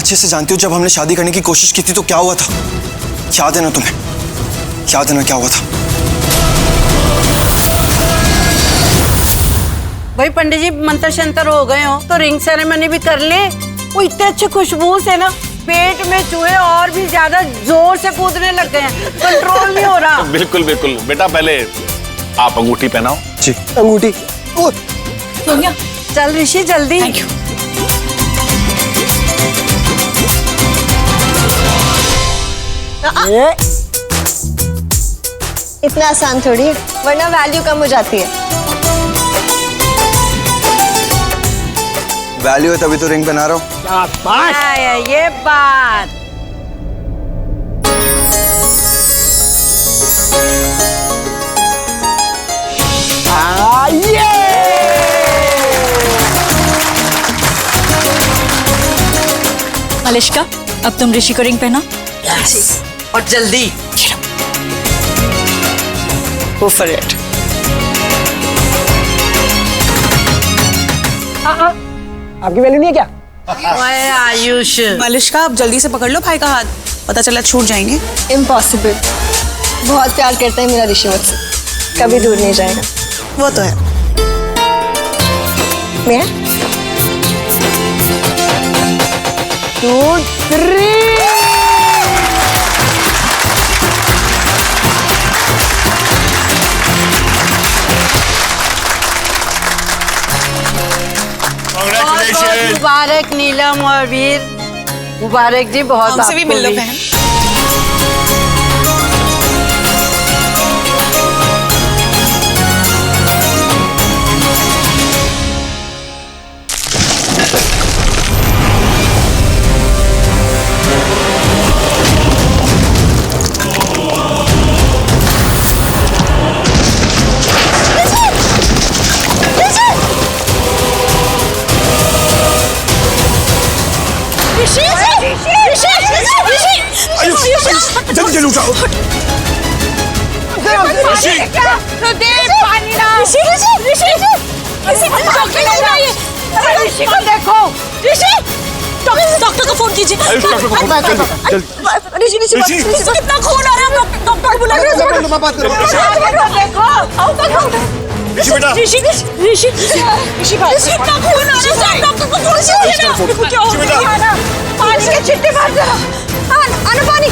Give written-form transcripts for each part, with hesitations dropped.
अच्छे से जानती हो, जब हमने शादी करने की कोशिश की थी तो क्या हुआ था? याद है ना तुम्हें? याद है ना क्या हुआ था? भाई पंडित जी मंत्र शंतर हो गए हो तो रिंग सेरेमनी भी कर ले। वो इतने अच्छे खुशबू से ना पेट में चूहे और भी ज्यादा जोर से कूदने लग गए हैं, कंट्रोल नहीं हो रहा। बिल्कुल बिल्कुल बेटा, पहले आप अंगूठी पहनाओ। जी अंगूठी। सोनिया चल ऋषि जल्दी। Thank you. इतना आसान थोड़ी है, वरना वैल्यू कम हो जाती है। वैल्यू है तभी तो रिंग पहना रहा हूँ। क्या बात। ये बात। मलिष्का, अब तुम ऋषि को रिंग पहना। और जल्दी। Go for it. आपकी वैल्यू नहीं है क्या? ओए आयुष, मलिष्का आप जल्दी से पकड़ लो भाई का हाथ, पता चला छूट जाएंगे। इम्पॉसिबल। बहुत प्यार करता है मेरा ऋषि मुझसे, कभी दूर नहीं जाएगा। वो तो है। मैं 2, 3। मुबारक नीलम और वीर, मुबारक जी। बहुत हमसे भी मिल लो बहन। जल्दी जल्दी उठाओ। ऋषि को देखो। डॉक्टर को फोन कीजिए। ऋषि कितना खून आ रहा है, डॉक्टर बुला रहे हैं। ऋषि कितना खून आ रहा है, डॉक्टर को फोन कीजिए। क्या हो गया? पानी के छिट्टे मार जरा। आना पानी।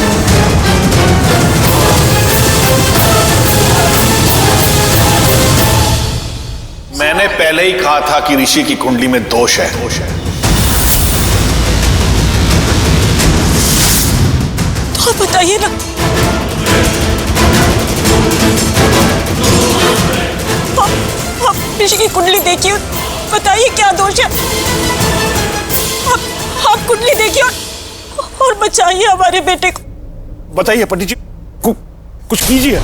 मैंने पहले ही कहा था कि ऋषि की कुंडली में दोष है। तो बताइए ना। आप ऋषि की कुंडली देखिए, बताइए क्या दोष है। आप कुंडली देखिए और बचाइए हमारे बेटे को। बताइए पंडित जी, कुछ कीजिए।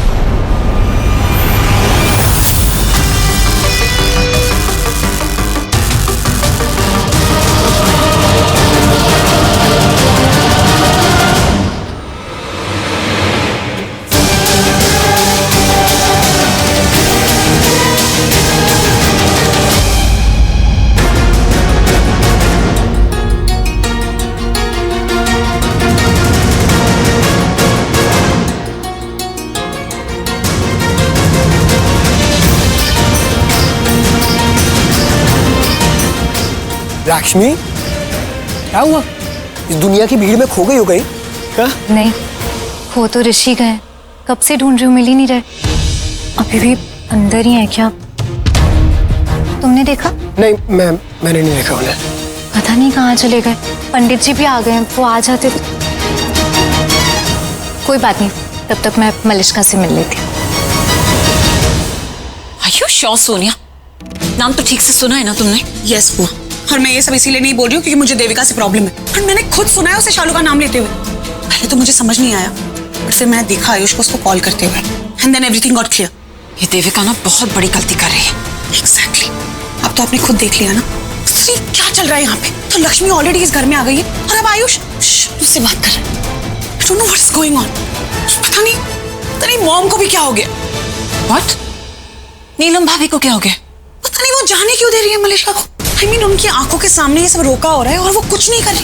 लक्ष्मी, क्या हुआ? इस दुनिया की भीड़ में खो गई हो गई क्या? नहीं, वो तो ऋषि गए, कब से ढूंढ रही हूँ, मिल ही नहीं रहे। अभी भी अंदर ही है क्या? तुमने देखा? नहीं, मैंने नहीं देखा उन्हें। पता नहीं कहाँ चले गए। पंडित जी भी आ गए, वो आ जाते तो। कोई बात नहीं, तब तक मैं मलिष्का से मिल लेती हूँ। Are you sure, Sonia? नाम तो ठीक से सुना है ना तुमने? यस बुआ, और मैं ये सब इसीलिए नहीं बोल रही हूँ क्योंकि मुझे देविका से प्रॉब्लम है। और मैंने खुद सुना है उसे शालू का नाम लेते हुए। पहले तो मुझे समझ नहीं आया, पर फिर मैंने देखा आयुष को उसको कॉल करते हुए, and then everything got clear. ये देविका ना बहुत बड़ी गलती कर रही है। एग्जैक्टली। अब तो आपने खुद देख लिया ना क्या चल रहा है यहाँ पे। तो लक्ष्मी ऑलरेडी इस घर में आ गई है और अब आयुष उससे बात कर रहा है। I don't know what's going on। पता नहीं मॉम को भी क्या हो गया। What? नीलम भाभी को क्या हो गया? पता नहीं वो जाने क्यों दे रही है मलिष्का को। I mean, उनकी आंखों के सामने ये सब रोका हो रहा है और वो कुछ नहीं कर रही।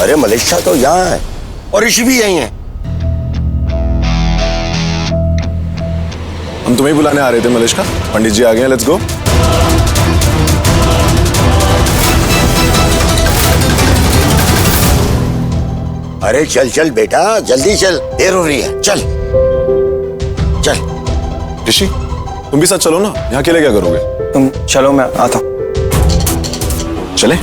अरे मलिष्का तो यहाँ है और ऋषि भी यहीं है। हम तुम्हें बुलाने आ रहे थे मलिष्का। पंडित जी आ गए हैं, लेट्स गो। अरे चल चल बेटा, जल्दी चल, देर हो रही है। चल चल। ऋषि तुम भी साथ चलो ना, यहाँ अकेले क्या करोगे? तुम चलो, मैं आता हूँ। चले।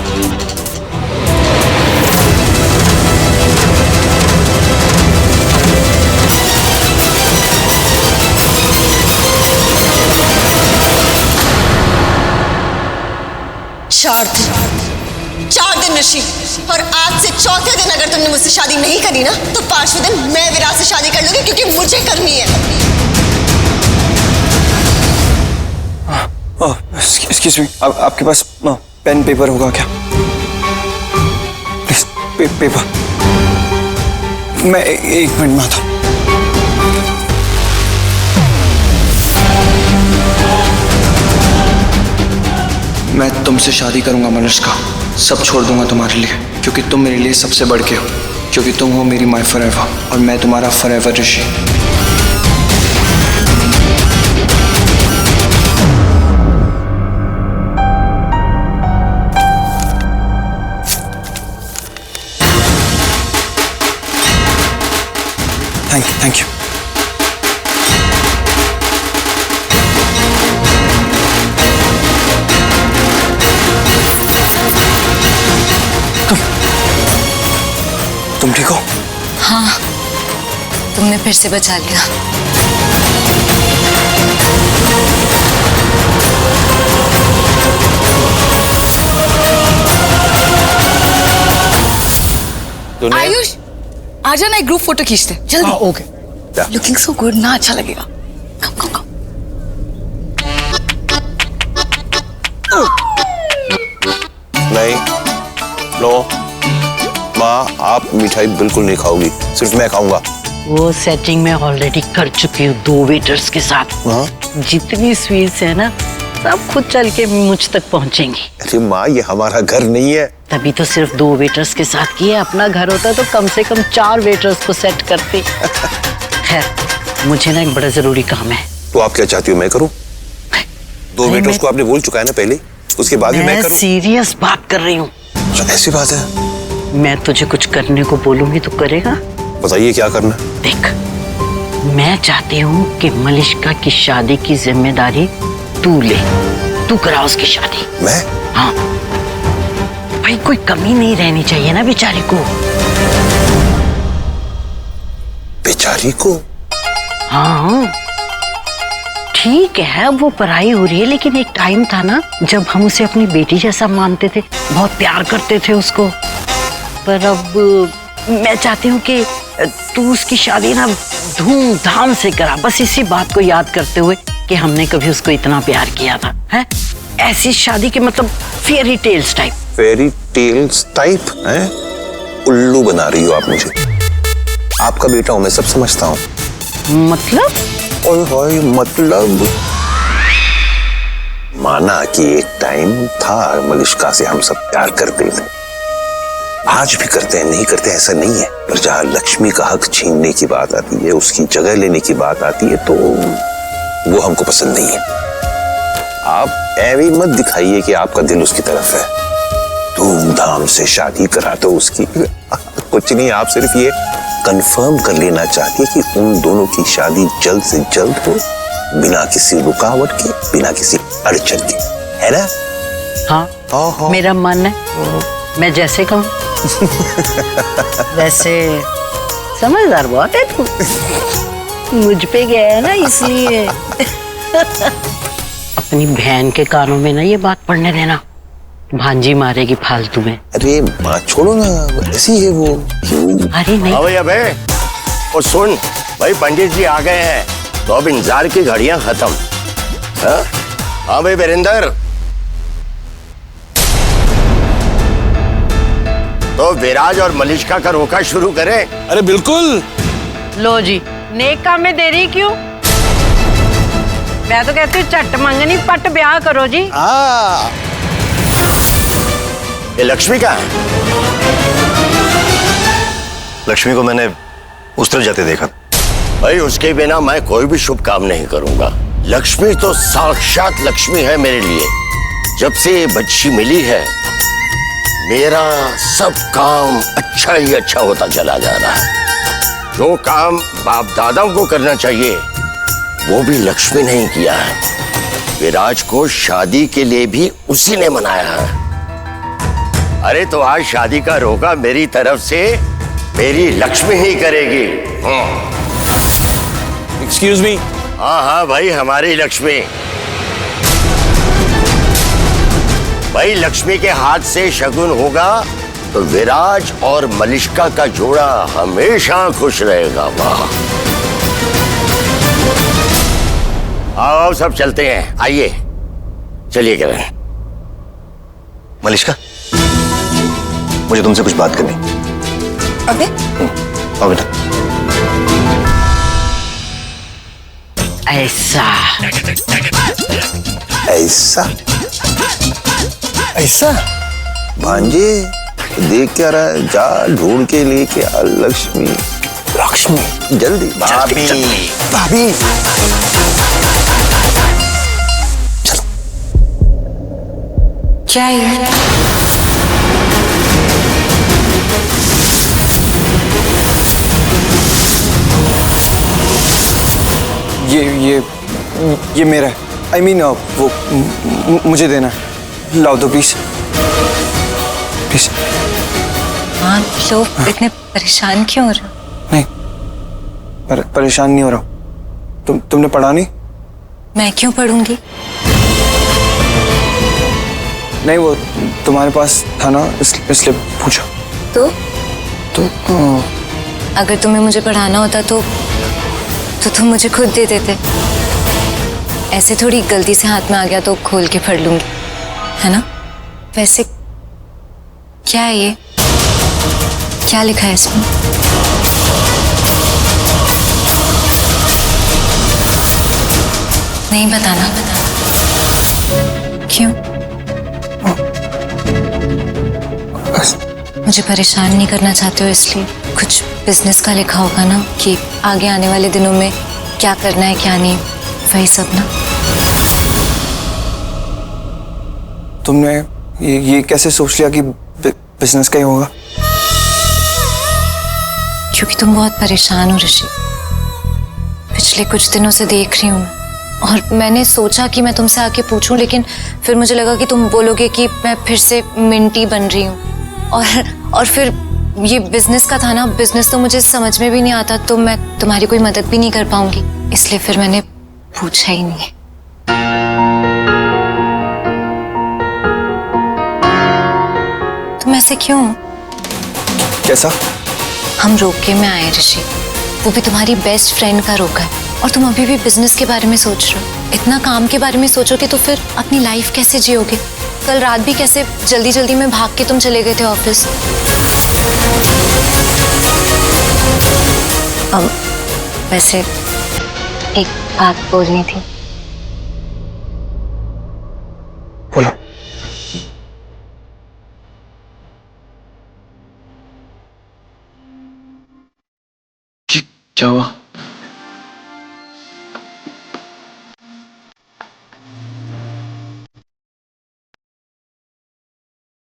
चार दिन ऋषि, और आज से चौथे दिन अगर तुमने मुझसे शादी नहीं करी ना तो पांचवें दिन मैं विराट से शादी कर लूंगी, क्योंकि मुझे करनी है। एक्सक्यूज मी, आपके पास पेन पेपर होगा क्या? Please paper. मैं एक मिनट में आता हूँ। मैं तुमसे शादी करूंगा मलिष्का, सब छोड़ दूंगा तुम्हारे लिए, क्योंकि तुम मेरे लिए सबसे बढ़ के हो, क्योंकि तुम हो मेरी माय फॉरएवर और मैं तुम्हारा फॉरएवर ऋषि। Thank you. तुम ठीक हो? हाँ, तुमने फिर से बचा लिया। आयुष आजा ना, एक ग्रुप फोटो खींचते जल्दी। ओके। लुकिंग सो गुड ना, अच्छा लगेगा। कम कम कम। नहीं, लो माँ, आप मिठाई बिल्कुल नहीं खाओगी, सिर्फ मैं खाऊंगा। वो सेटिंग में ऑलरेडी कर चुकी हूँ 2 वेटर्स के साथ। जितनी स्वीट्स है ना सब खुद चल के मुझ तक पहुँचेंगी। अरे माँ, ये हमारा घर नहीं है। तभी तो सिर्फ 2 वेटर्स के साथ किए, अपना घर होता तो कम से कम 4 वेटर्स को सेट करते। खैर, मुझे ना एक बड़ा जरूरी काम है। तो आप क्या चाहती हो मैं करूं? 2 वेटर्स को आपने बोल चुका है ना पहले, उसके बाद भी मैं करूं? सीरियस बात कर रही हूँ। ऐसी बात है? मैं तुझे कुछ करने को बोलूंगी तो करेगा? बताइए क्या करना। देख, मैं चाहती हूँ कि मलिष्का की शादी की जिम्मेदारी तू ले, तू करा उसकी शादी। मैं? हाँ भाई, कोई कमी नहीं रहनी चाहिए ना बेचारी को। बेचारी को? हाँ ठीक है, वो पढ़ाई हो रही है, लेकिन एक टाइम था ना जब हम उसे अपनी बेटी जैसा मानते थे, बहुत प्यार करते थे उसको। पर अब मैं चाहती हूँ कि तू उसकी शादी ना धूमधाम से करा, बस इसी बात को याद करते हुए कि हमने कभी उसको इतना प्यार किया था। है ऐसी शादी के मतलब fairy tales type. Fairy tales type है? उल्लू बना रही हो आप मुझे। आपका बेटा हूं मैं, सब समझता हूँ। मतलब? ओए मतलब माना कि एक टाइम था मलिष्का से हम सब प्यार करते थे, आज भी करते हैं, नहीं करते ऐसा नहीं है, पर जहां लक्ष्मी का हक छीनने की बात आती है, उसकी जगह लेने की बात आती है, तो वो हमको पसंद नहीं है। आप ऐवी मत दिखाइए कि आपका दिल उसकी तरफ है। धूमधाम से शादी करा दो उसकी। कुछ नहीं, आप सिर्फ ये कंफर्म कर लेना चाहती है कि उन दोनों की शादी जल्द से जल्द हो, बिना किसी रुकावट के, बिना किसी अड़चन के, है ना? हाँ, मेरा मन है, मैं जैसे कहूँ। वैसे समझदार बहुत है तू, मुझ पे गया है ना इसलिए। अपनी बहन के कानों में ना ये बात पढ़ने देना, भांजी मारेगी फालतू में। अरे माँ छोड़ो ना, ऐसी है वो। क्यों? अरे नहीं। भाई अबे, और सुन भाई, पंडित जी आ गए हैं तो अब इंतजार की घड़ियां खत्म। हाँ भाई वीरेंद्र, तो विराज और मलिष्का का रोका शुरू करें? अरे बिल्कुल। लो जी, नेक काम में देरी क्यों? मैं तो कहती हूँ चट मंगनी पट ब्याह करो जी। ये लक्ष्मी का है? लक्ष्मी को मैंने उस तरफ जाते देखा। भाई उसके बिना मैं कोई भी शुभ काम नहीं करूंगा। लक्ष्मी तो साक्षात लक्ष्मी है मेरे लिए। जब से ये बच्ची मिली है मेरा सब काम अच्छा ही अच्छा होता चला जा रहा है। जो काम बाप दादाओं को करना चाहिए वो भी लक्ष्मी नहीं किया है। विराज को शादी के लिए भी उसी ने मनाया है। अरे तो आज शादी का रोका मेरी तरफ से मेरी लक्ष्मी ही करेगी। Excuse me. हाँ हाँ भाई, हमारी लक्ष्मी। भाई लक्ष्मी के हाथ से शगुन होगा तो विराज और मलिष्का का जोड़ा हमेशा खुश रहेगा। वाह, आओ आओ सब चलते हैं, आइए चलिए किरण। मलिष्का, मुझे तुमसे कुछ बात करनी। अबे आओ बेटा। ऐसा ऐसा ऐसा? भांजे देख क्या रहा है? जा ढूंढ के लेके आ लक्ष्मी। लक्ष्मी जल्दी। भाभी भाभी क्या है? ये मेरा है। I mean, वो मुझे देना है। लाओ दो प्लीज प्लीज। हाँ लोग इतने परेशान क्यों हो रहे हो? नहीं, परेशान नहीं हो रहा हूँ। तुमने पढ़ा नहीं? मैं क्यों पढ़ूंगी? नहीं, वो तुम्हारे पास था ना, इसलिए पूछा। तो तो अगर तुम्हें मुझे पढ़ाना होता तो तुम मुझे खुद दे देते। ऐसे थोड़ी गलती से हाथ में आ गया तो खोल के पढ़ लूंगी, है ना? वैसे क्या है ये? क्या लिखा है इसमें? नहीं बताना। क्यों? मुझे परेशान नहीं करना चाहते हो इसलिए? कुछ बिजनेस का लिखा होगा ना कि आगे आने वाले दिनों में क्या करना है क्या नहीं, वही सब ना? तुमने ये कैसे सोच लिया कि बिजनेस का ही होगा? क्योंकि तुम बहुत परेशान हो ऋषि। पिछले कुछ दिनों से देख रही हूँ और मैंने सोचा कि मैं तुमसे आके पूछूं, लेकिन फिर मुझे लगा कि तुम बोलोगे कि मैं फिर से मिंटी बन रही हूँ। और फिर ये बिजनेस का था ना, बिजनेस तो मुझे समझ में भी नहीं आता, तो मैं तुम्हारी कोई मदद भी नहीं कर पाऊंगी, इसलिए फिर मैंने पूछा ही नहीं। तुम ऐसे क्यों? कैसा? हम रोके में आए ऋषि, वो भी तुम्हारी बेस्ट फ्रेंड का रोका है, और तुम अभी भी बिजनेस के बारे में सोच रहे हो। इतना काम के बारे में सोचोगे तो फिर अपनी लाइफ कैसे जियोगे? कल रात भी कैसे जल्दी जल्दी में भाग के तुम चले गए थे ऑफिस। वैसे एक बात बोलनी थी। बोलो। क्या हुआ?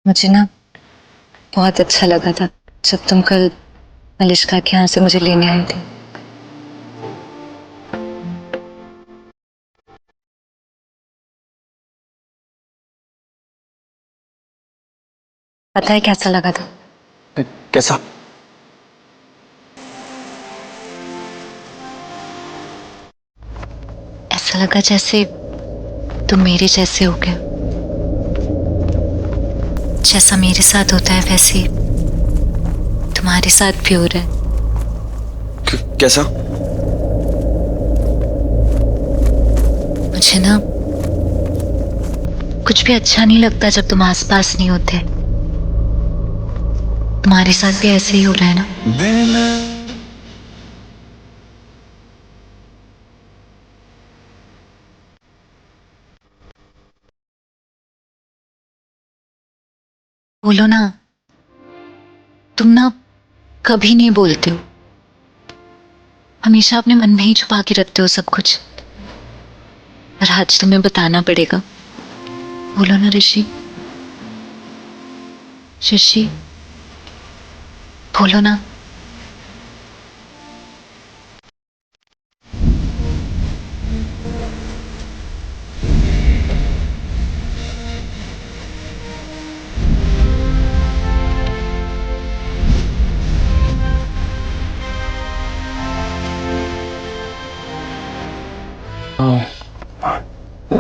मुझे ना बहुत अच्छा लगा था जब तुम कल मलिष्का के यहाँ से मुझे लेने आए थे। पता है कैसा लगा था? कैसा? ऐसा लगा जैसे तुम मेरे जैसे हो गए। जैसा मेरे साथ होता है वैसे तुम्हारे साथ भी हो रहा है। कैसा? मुझे ना कुछ भी अच्छा नहीं लगता जब तुम आसपास नहीं होते। तुम्हारे साथ भी ऐसे ही हो रहा है ना? बोलो ना। तुम ना कभी नहीं बोलते हो, हमेशा अपने मन में ही छुपा के रखते हो सब कुछ। पर आज तुम्हें बताना पड़ेगा। बोलो ना ऋषि, ऋषि बोलो ना।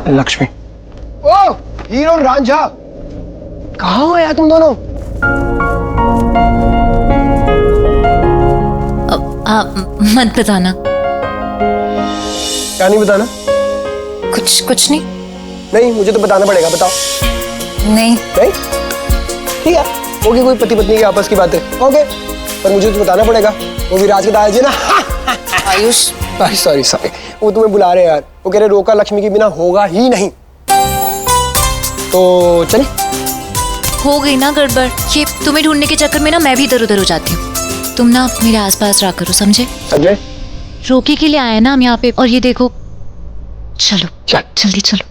लक्ष्मी। ओ हीरो और रांझा, कहाँ हो यार तुम दोनों? मत बताना। क्या नहीं बताना? कुछ नहीं। नहीं, मुझे तो बताना पड़ेगा, बताओ। नहीं नहीं ठीक है, होगी कोई पति पत्नी की आपस की बातें, ओके, पर मुझे तो बताना पड़ेगा। वो भी राज के दादाजी ना। आयुष, सॉरी सॉरी, वो तुम्हें बुला रहे हैं यार। वो कह रहे रोका लक्ष्मी के बिना होगा ही नहीं। तो चले। हो गई ना गड़बड़। ये तुम्हें ढूंढने के चक्कर में ना मैं भी इधर उधर हो जाती हूँ। तुम ना मेरे आसपास रहा करो, समझे? समझे? रोके के लिए आए ना हम यहाँ पे, और ये देखो। चलो चल जल्दी चलो।